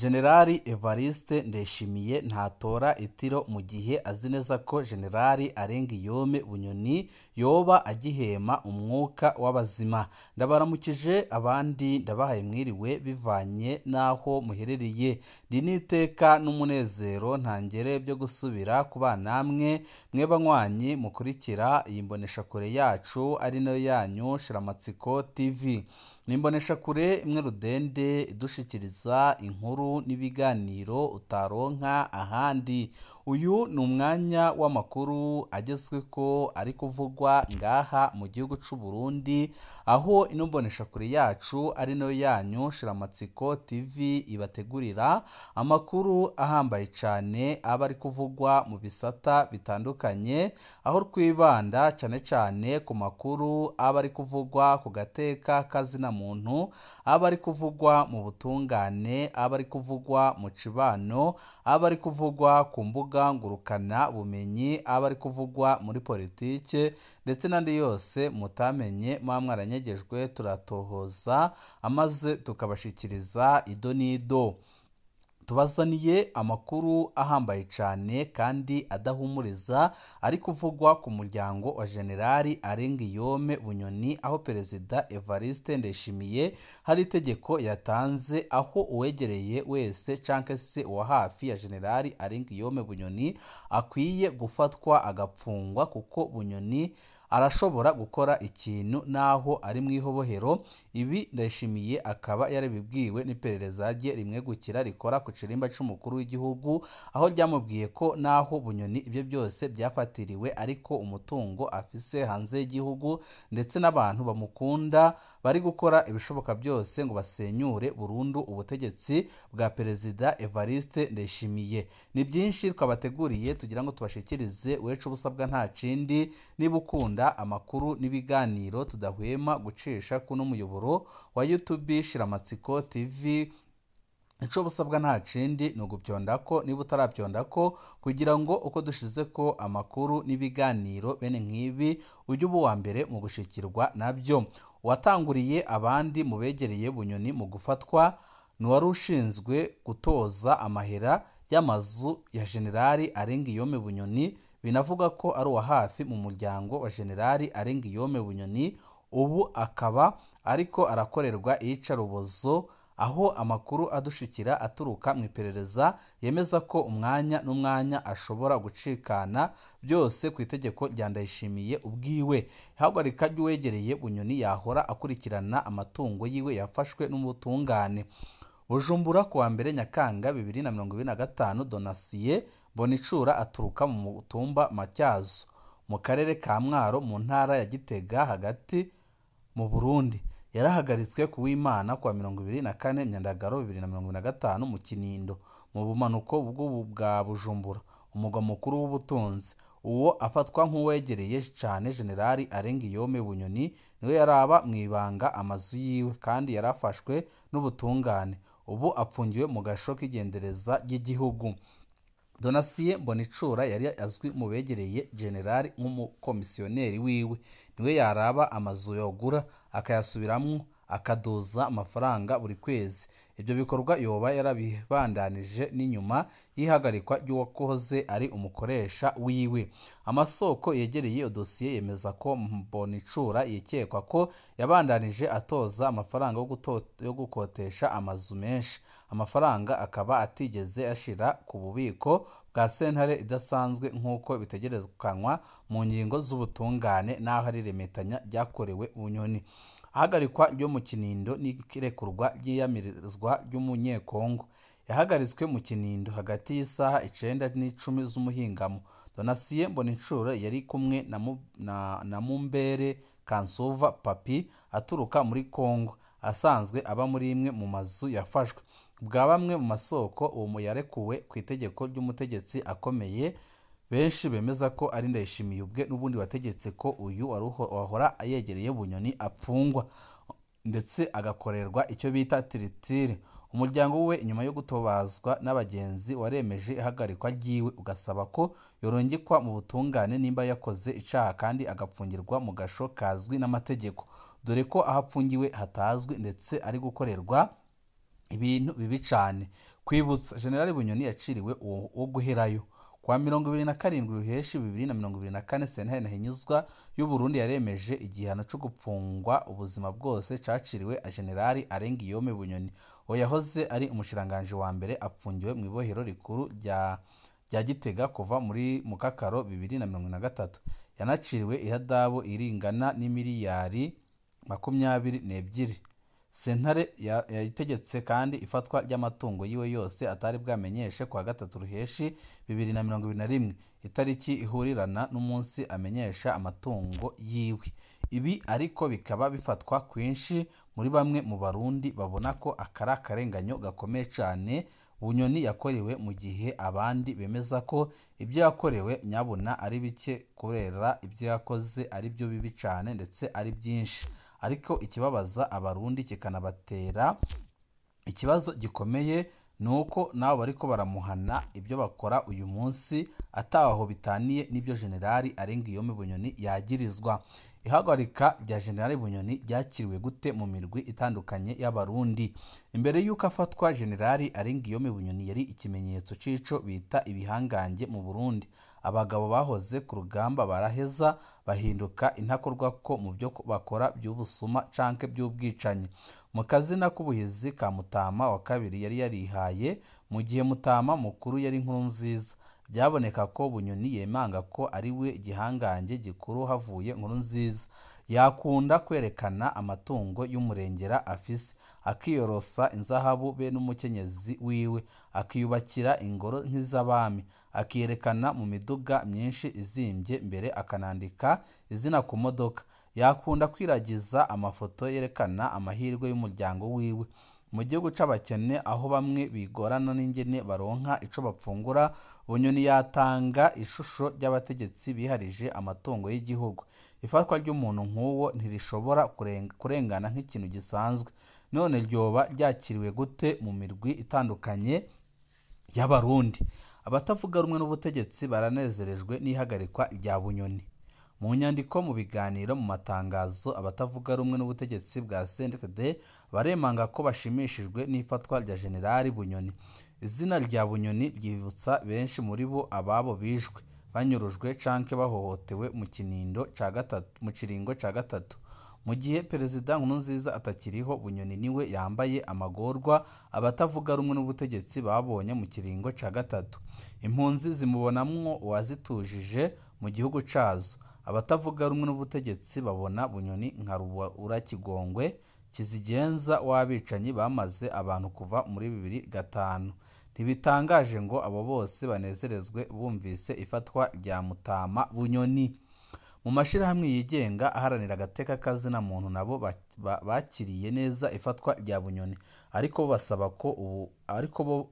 Generali Evariste Ndayishimiye ntatora itiro mu gihe azi neza ko Generali Arengiyome Bunyoni yoba agihema umwuka w'abazima. Ndabaramukije abandi ndabahaye mwiriwe bivanye naho muherereye. Ndi n'iteka n'umunezero ntangere byo gusubira kuba namwe mwebanywanyi mukurikira iyi mboneshakure yacu ari nayo yanyu Shiramatsiko TV. Nimboneshakure imwe rudende idushikiriza inkuru n'ibiganiro utaronka ahandi. Uyu ni umwanya w'amakuru agezweko ari kuvugwa ngaha mu gihugu c'u Burundi, aho ino mboneshakure yacu ari nayo yanyu Shiramatsiko TV ibategurira amakuru ahambaye cane aba ari kuvugwa mu bisata bitandukanye, aho twibanda cane cane ku makuru aba ari kuvugwa ku gateka kazina muntu, aba ari kuvugwa mu butungane, aba ari kuvugwa mu cibano, aba ari kuvugwa ku mbuga ngurukana bumenyi, aba ari kuvugwa muri politike ndetse n'andi yose mutamenye muba mwaranyegejwe turatohoza amaze tukabashikiriza ido n'ido. Tubazaniye amakuru ahambaye cane kandi adahumuriza ari kuvugwa ku muryango wa Generali Arengiyome Bunyoni, aho Perezida Evariste Ndayishimiye hari itegeko yatanze aho uwegereye wese canke se uwa hafi ya Generali Arengiyome Bunyoni akwiye gufatwa agapfungwa, kuko Bunyoni arashobora gukora ikintu naho ari mwihobohero. Ibi Ndayishimiye akaba yarabibwiwe n'iperereza rye rimwegukira rikora ku cirimba c'umukuru w'igihugu, aho ryamubwiye ko naho Bunyoni ibyo byose byafatiriwe ariko umutungo afise hanze y'igihugu ndetse n'abantu bamukunda bari gukora ibishoboka byose ngo basenyure burundu ubutegetsi bwa Perezida Evariste Ndayishimiye. Ni byinshi twabateguriye tugira ngo tubashikirize, wecu ubusabwa nta kindi niba ukunda amakuru n'ibiganiro tudahwema gucisha kuno muyoboro wa YouTube Shiramatsiko TV. Ico busabwa nta kindi ni ugupyondako niba utarabyondako, kugira ngo uko dushize ko amakuru n'ibiganiro bene nk'ibi ujye uba uwa mbere mu gushikirwa nabyo. Uwatanguriye abandi mu begereye Bunyoni mu gufatwa ni wari ushinzwe gutoza amahera y'amazu ya Generali Arengiyome Bunyoni, binavuga ko ari uwa hafi mu muryango wa Generali Arengiyome Bunyoni. Ubu akaba ariko arakorerwa iyicarubozo, aho amakuru adushikira aturuka mu iperereza yemeza ko umwanya n'umwanya ashobora gucikana, byose ku itegeko rya Ndayishimiye ubwiwe. Ihagarika ry'uwegereye Bunyoni yahora akurikirana amatungo yiwe yafashwe n'ubutungane. Bujumbura kuwa mbere Nyakanga 2025, Donasiye Bonicura aturuka mu mutumba Matyazo mu karere ka Mwaro mu ntara ya Gitega hagati mu Burundi yarahagaritswe ku w'Imana kuwa 24 Myandagaro 2025 mu Kinindo mu bumanuko bwa Bujumbura, umugwa mukuru w'ubutunzi. Uwo afatwa nk'uwegereye cyane Generali Arengiyome Bunyoni niwe yaraba mwibanga amazu yiwe kandi yarafashwe n'ubutungane. Ubu apfungiwe mu gasho k'igendereza ry'igihugu. Donasiye Bonicura yari azwi mu begereye Generali nk'umukomisiyoneri wiwe, niwe yaraba amazu yogura akayasubiramwo akaduza amafaranga buri kwezi. Ibyo bikorwa yoba yarabibandanije n'inyuma y'ihagarikwa ry'uwakoze ari umukoresha wiwe. Amasoko yegereye iyo dosiye yemeza ko Bonicura yikekwa ko yabandanije atoza amafaranga yo gukotesha amazu menshi. Amafaranga akaba atigeze ashira ku bubiko bwa sentare idasanzwe nk'uko bitegerezkanwa mu ngingo z'ubutungane, n'aho ari remetanya ryakorewe Bunyoni. Ahagarikwa ryo mu Kinindo n'irekurwa ry'iyamirizwa ry'umunyekongo. Yahagaritswe mu Kinindo hagati y'isaha 9 n'icumi z'umuhingamo. Donasiye Bonicura yari kumwe na Mumbere Kansova Papi aturuka muri Kongo, asanzwe aba muri imwe mu mazu yafashwe. Bwa bamwe mu masoko uwo yarekuwe ku itegeko ry'umutegetsi akomeye, benshi bemeza ko ari Ndayishimiye ubwe n'ubundi wategetse ko uyu wahora yegereye Bunyoni apfungwa ndetse agakorerwa icyo bita tiritiri. Umuryango we inyuma yo gutobazwa n'abagenzi waremeje ihagarikwa ryiwe, ugasaba ko yorongekwa mu butungane nimba yakoze icaha kandi agapfungirwa mu gasho kazwi n'amategeko, dore ko ahapfungiwe hatazwi ndetse ari gukorerwa ibintu bibi cyane. Kwibutsa, General Bunyoni yaciriwe uwo guherayo kwa 27 Ruheshi 2024 sentare ntahinyuzwa y'u Burundi yaremeje igihano cyo gupfungwa ubuzima bwose caciriwe a General Arengiyome Bunyoni yahoze ari umushiranganje wa mbere apfungiwe mu ibohero rikuru rya Gitega kuva muri Mukakaro 2023. Yanaciriwe ihadabu iringana n'imiliyari 22. Sentare yayitegetse kandi ifatwa ry'amatungo yiwe yose atari bwamenyeshe kwa 3 Ruheshi 2021, itariki ihurirana n'umunsi amenyesha amatungo yiwe. Ibi ariko bikaba bifatwa kwinshi muri bamwe mu Barundi babona ko akari akarenganyo gakomeye cyane Bunyoni yakorewe, mu gihe abandi bemeza ko ibyo yakorewe nyabuna ari bike kubera ibyo yakoze ari byo bibi cyane ndetse ari byinshi. Ariko ikibabaza Abarundi kikanabatera ikibazo gikomeye nuko nabo bariko baramuhana ibyo bakora uyu munsi ataho bitaniye n'ibyo General Arengiyome Bunyoni yagirizwa. Ihagarika rya General Bunyoni ryakiriwe gute mu mirwi itandukanye y'Abarundi? Imbere y'uko afatwa, General Arengiyome Bunyoni yari ikimenyetso c'ico bita ibihangange mu Burundi. Abagabo bahoze ku rugamba baraheza bahinduka intakorwa ko mu byo bakora by'ubusuma canke by'ubwicanyi. Mu kazina k'ubuhizi ka Mutama wa kabiri yari yarihaye mu gihe Mutama mukuru yari Nkurunziza. Byaboneka ko Bunyoni yemanga ko ari we igihangange gikuru havuye Nkurunziza. Yakunda kwerekana amatungo y'umurengera afise, akiyorosa inzahabu be n'umukenyezi wiwe, akiyubakira ingoro nk'iz'abami, akiyerekana mu miduga myinshi izimbye, mbere akanandika izina ku modoka. Yakunda kwiragiza amafoto yerekana amahirwe y'umuryango wiwe mu gihugu c'abakene, aho bamwe bigorana n'ingene baronka ico bapfungura. Bunyoni yatanga ishusho ry'abategetsi biharije amatungo y'igihugu. Ifatwa ry'umuntu nk'uwo ntirishobora kurengana nk'ikintu gisanzwe. None ryoba ryakiriwe gute mu mirwi itandukanye y'Abarundi? Abatavuga rumwe n'ubutegetsi baranezerejwe n'ihagarikwa rya Bunyoni. Mu nyandiko, mu biganiro, mu matangazo, abatavuga rumwe n'ubutegetsi bwa CNDD baremanga ko bashimishijwe n'ifatwa rya General Bunyoni. Izina rya Bunyoni ryibutsa benshi muri bo ababo bishwe, banyurujwe canke bahohotewe mu kiringo ca gatatu. Mu gihe Perezida Nkurunziza atakiriho, Bunyoni niwe yambaye amagorwa abatavuga rumwe n'ubutegetsi babonye mu kiringo ca gatatu. Impunzi zimubonamwo uwazitujije mu gihugu cazo. Abatavuga rumwe n'ubutegetsi babona Bunyoni nka Urakigongwe, kizigenza w'abicanyi bamaze abantu kuva muri 2005. Ntibitangaje ngo abo bose banezerezwe bumvise ifatwa rya Mutama Bunyoni. Mu mashirahamwe yigenga aharanira agateka kazina muntu nabo bakiriye neza ifatwa rya Bunyoni, ariko basaba ko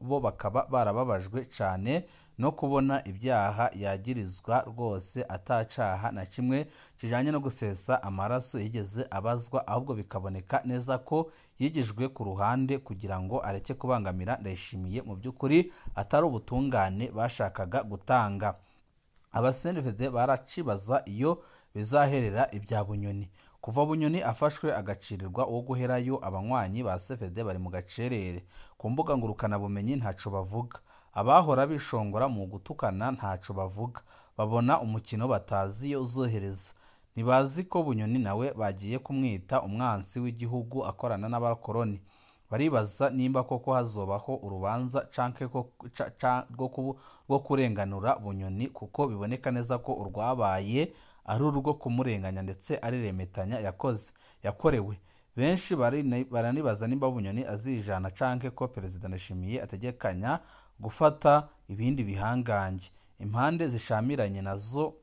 bo bakaba barababajwe cane no kubona ibyaha yagirizwa rwose atacaha na kimwe kijanye no gusesa amaraso yigeze abazwa, ahubwo bikaboneka neza ko yigijwe ku ruhande kugira ngo areke kubangamira Ndayishimiye mu by'ukuri atari ubutungane bashakaga gutanga. Abasendefede baracibaza iyo bizaherera ibya Bunyoni. Kuva Bunyoni afashwe agacirirwa uwo guherayo, abanywanyi ba CFD bari mu gacerere. Ku mbuga ngurukana bumenyi ntaco bavuga. Abahora bishongora mu gutukana ntaco bavuga. Babona umukino batazi iyo uzohereza. Ntibazi ko Bunyoni nawe bagiye kumwita umwansi w'igihugu akorana n'abakoroni. Baribaza nimba koko hazobaho urubanza canke rwo kurenganura Bunyoni, kuko biboneka neza ko urwabaye ari urwo kumurenganya ndetse ari remetanya yakorewe. Benshi baranibaza nimba Bunyoni azijana canke ko Perezida Ndayishimiye ategekanya gufata ibindi bihangange. Impande zishamiranye nazo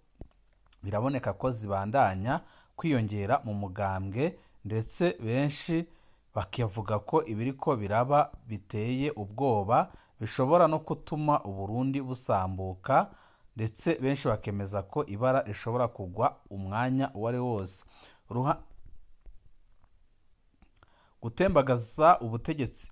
biraboneka ko zibandanya kwiyongera mu mugambwe, ndetse benshi bakivuga ko ibiriko biraba biteye ubwoba, bishobora no gutuma Uburundi busambuka, ndetse benshi bakemeza ko ibara rishobora kugwa umwanya uwari wose. Gutembagaza ubutegetsi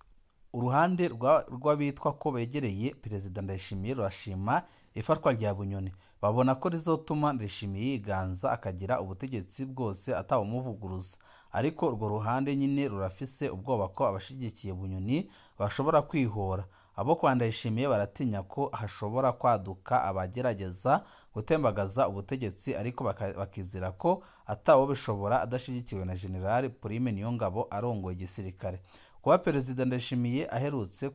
uruhande rw'abitwa ko begereye perezida Ndayishimiye rurashima ifatwa rya Bunyoni, babona ko rizotuma Ndayishimiye yiganza akagira ubutegetsi bwose atawumuvuguruza, ariko urwo ruhande nyine rurafise ubwoba ko abashigikiye Bunyoni bashobora kwihora. Abo kwa Ndayishimiye baratinya ko hashobora kwaduka abagerageza gutembagaza ubutegetsi, ariko bakizera ko atawo bishobora adashigikiwe na General Prime Niyongabo arongoye igisirikare. Kuba perezida Ndayishimiye aherutse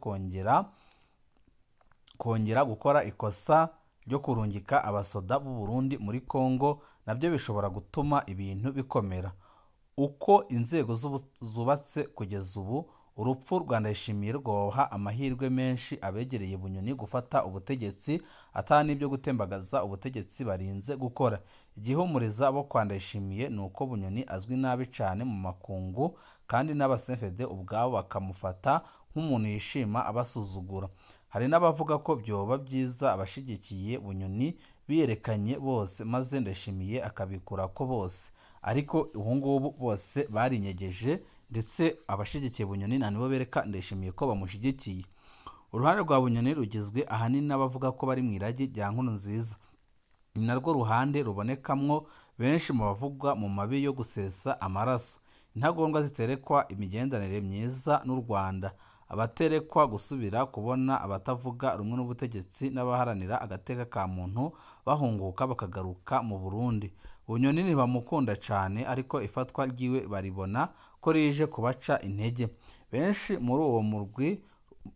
kongera gukora ikosa ryo kurungika abasoda b'u Burundi muri Kongo nabyo bishobora gutuma ibintu bikomera. Uko inzego zubatse kugeza ubu, urupfu rwa Ndayishimiye rwoha amahirwe menshi abegereye Bunyoni gufata ubutegetsi atani ibyo gutembagaza ubutegetsi barinze gukora. Igihumuriza bo kwa Ndayishimiye ni uko Bunyoni azwi nabi cyane mu makungu, kandi n'abasenfede ubwabo bakamufata nk'umuntu yishima abasuzugura. Hari n'abavuga ko byoba byiza abashigikiye Bunyoni biyerekanye bose maze Ndayishimiye akabikura ko bose, ariko ubu ngubu bose barinyegeje, ndetse abashigikiye Bunyoni nta nibo bereka Ndayishimiye ko bamushyigikiye. Uruhande rwa Bunyoni rugizwe ahanini n'abavuga ko bari mu iragi rya Nkurunziza, ni narwo ruhande rubonekamwo benshi mu bavugwa mu mabi yo gusesa amaraso, intagondwa ziterekwa imigenderanire myiza n'u Rwanda, abaterekwa gusubira kubona abatavuga rumwe n'ubutegetsi n'abaharanira agateka ka muntu bahunguka bakagaruka mu Burundi. Bunyoni ntibamukunda cyane, ariko ifatwa ryiwe baribona ko rije kubaca intege.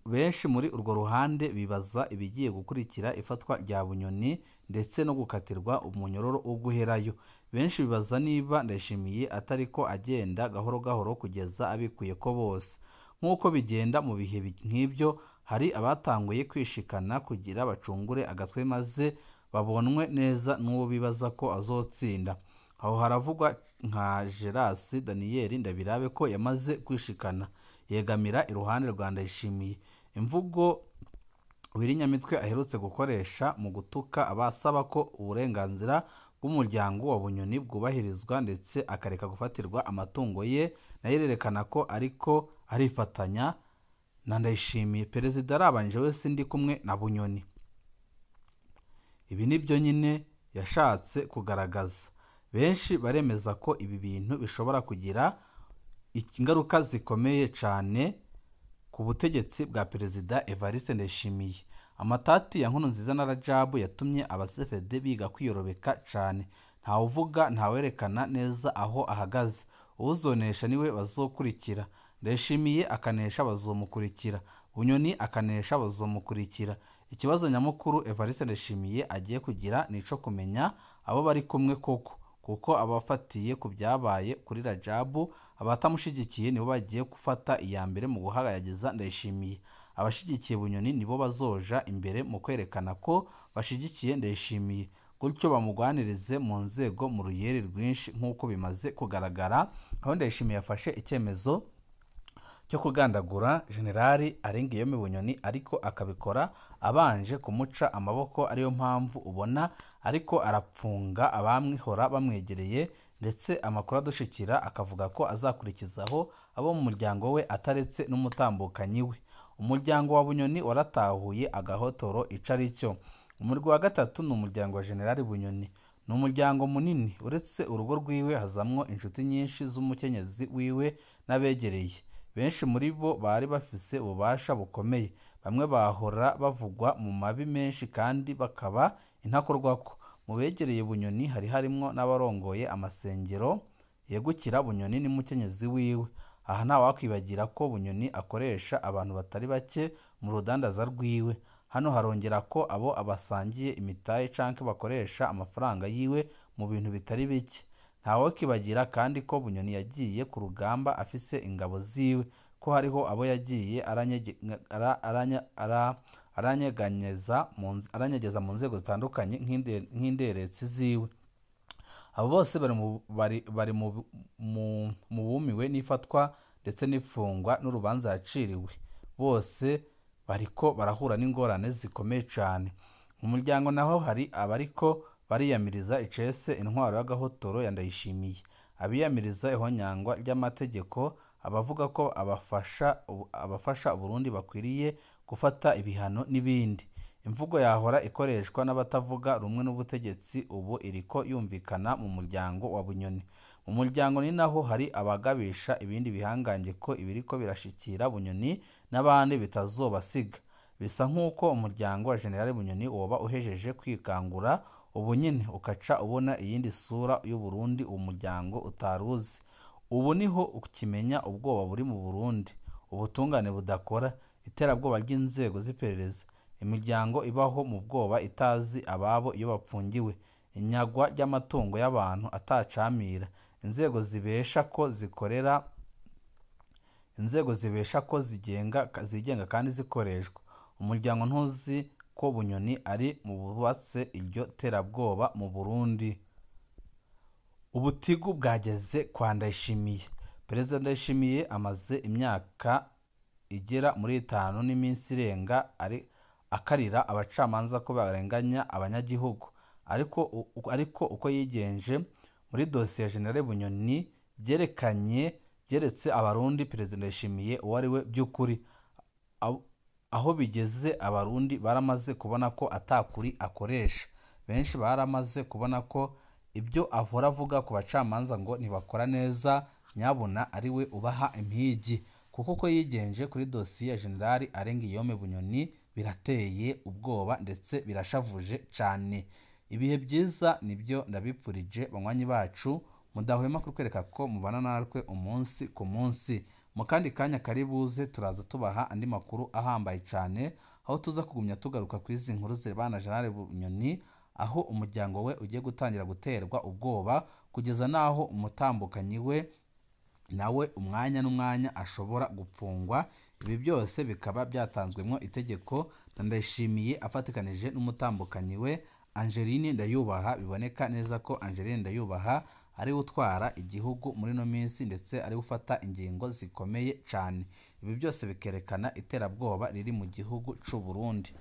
Benshi muri urwo ruhande bibaza ibigiye gukurikira ifatwa rya Bunyoni ndetse no gukatirwa umunyororo wo guherayo. Benshi bibaza niba Ndayishimiye atariko agenda gahoro gahoro kugeza abikuye ko bose. Nk'uko bigenda mu bihe nk'ibyo, hari abatanguye kwishikana kugira bacungure agatwe maze babonwe neza n'uwo bibaza ko azotsinda. Aho haravugwa nka Geras Daniel Ndabirabe ko yamaze kwishikana yegamira iruhande rwa Ndayishimiye. Imvugo Wirinyamitwe aherutse gukoresha mu gutuka abasaba ko uburenganzira bw'umuryango wa Bunyoni bwubahirizwa ndetse akareka gufatirwa amatungo ye, nayo irerekana ko ariko arifatanya na Ndayishimiye. Perezida arabanje wese ndi kumwe na Bunyoni. Ibi nibyo nyine yashatse kugaragaza. Benshi baremeza ko ibi bintu bishobora kugira ingaruka zikomeye cyane ku butegetsi bwa Perezida Evariste Ndayishimiye. Amatati ya Nkurunziza na Rajabu yatumye abasefede biga kwiyorobeka cyane. Ntawuvuga ntawerekana neza aho ahagaze. Uzonesha niwe bazokurikira. Ndayishimiye akanesha bazomukurikira. Bunyoni akanesha bazomukurikira. Ikibazo nyamukuru Evariste Ndayishimiye agiye kugira nico kumenya abo bari kumwe koko, kuko abafatiye ku byabaye kuri Rajabu abatamushigikiye nibo bagiye gufata iya mbere mu guhagayagiza Ndayishimiye. Abashigikiye Bunyoni nibo bazoja imbere mu kwerekana ko bashigikiye Ndayishimiye, gutyo bamugwanirize mu nzego mu ruyeri rwinshi nk'uko bimaze kugaragara, aho Ndayishimiye yafashe icyemezo cyo kugandagura Generali Arengiyome Bunyoni, ariko akabikora abanje kumuca amaboko. Ariyo mpamvu ubona ariko arapfunga abamwihora bamwegereye, ndetse amakuru adushikira akavuga ko azakurikizaho abo mu muryango we ataretse n'umutambukanyi we. Umuryango wa Bunyoni waratahuye agahotoro ico ari cyo. Umurwi wa gatatu ni umuryango wa Generali Bunyoni. Ni umuryango munini, uretse urugo rwiwe hazamwo inshuti nyinshi z'umukenyezi wiwe n'abegereye. Benshi muri bo bari bafise ububasha bukomeye, bamwe bahora bavugwa mu mabi menshi kandi bakaba intakorwako. Mu begereye Bunyoni hari harimwo n'abarongoye amasengero yegukira Bunyoni n'umukenyezi wiwe. Aha nta wakwibagira ko Bunyoni akoresha abantu batari bake mu rudandaza rwiwe. Hano harongera ko abo abasangiye imitahe canke bakoresha amafaranga yiwe mu bintu bitari bike. Ntawe kibagira kandi ko Bunyoni yagiye ku rugamba afise ingabo ziwe, ko hariho abo yagiye aranyegeza mu nzego zitandukanye nk'inderetsi ziwe. Abo bose bari mu bumiwe n'ifatwa ndetse n'ifungwa n'urubanza yaciriwe. Bose bariko barahura n'ingorane zikomeye cyane. Mu muryango naho hari abariko bariyamiriza icese intwaro y'agahotoro ya Ndayishimiye, abiyamiriza ihonyangwa ry'amategeko, abavuga ko abafasha Burundi bakwiriye gufata ibihano n'ibindi. Imvugo yahora ikoreshwa n'abatavuga rumwe n'ubutegetsi ubu iriko yumvikana mu muryango wa Bunyoni. Mu muryango ni naho hari abagabisha ibindi bihangange ko ibiriko birashikira Bunyoni n'abandi bitazobasiga. Bisa nk'uko umuryango wa General Bunyoni woba uhejeje kwikangura ubu nyine ukaca ubona iyindi sura y'u Burundi uwo muryango utaruzi. Ubu niho ukimenya ubwoba buri mu Burundi, ubutungane budakora, iterabwoba ry'inzego z'iperereza, imiryango ibaho mu bwoba itazi ababo iyo bapfungiwe, inyagwa ry'amatungo y'abantu atacamira, inzego zibesha ko zigenga kandi zikoreshwa. Umuryango ntuzi ko Bunyoni ari mu bubatse iryo terabwoba mu Burundi. Ubutigu bwageze kwa Ndayishimiye. Perezida Ndayishimiye amaze imyaka igera muri 5 n'iminsi irenga akarira abacamanza ko barenganya abanyagihugu, ariko uko yigenje muri dosiye ya General Bunyoni byeretse abarundi Perezida Ndayishimiye uwo ari we by'ukuri. Aho bigeze abarundi baramaze kubona ko atakuri akoresha. Benshi baramaze kubona ko ibyo avura avuga ku bacamanza ngo ntibakora neza nyabuna ari we ubaha impigi, kuko ko yigenje kuri dosiye ya General Arengiyome Bunyoni birateye ubwoba ndetse birashavuje cyane. Ibihe byiza nibyo ndabipfurije banywanyi bacu, mudahwema kutwereka ko mubana natwe umunsi ku munsi. Mu kandi kanya karibuze turaza tubaha andi makuru ahambaye cyane, aho tuza kugumya tugaruka ku izi nkuru zibana General Bunyoni, aho umuryango we ugiye gutangira guterwa ubwoba kugeza naho umutambukanyi we nawe umwanya n'umwanya ashobora gupfungwa. Ibi byose bikaba byatanzwemo itegeko na Ndayishimiye afatikanije n'umutambukanyi we Angeline Ndayubaha. Biboneka neza ko Angeline Ndayubaha ari utwara igihugu muri no minsi ndetse ari ufata ingingo zikomeye cyane. Ibi byose bikerekana iterabwoba riri mu gihugu cy'u Burundi.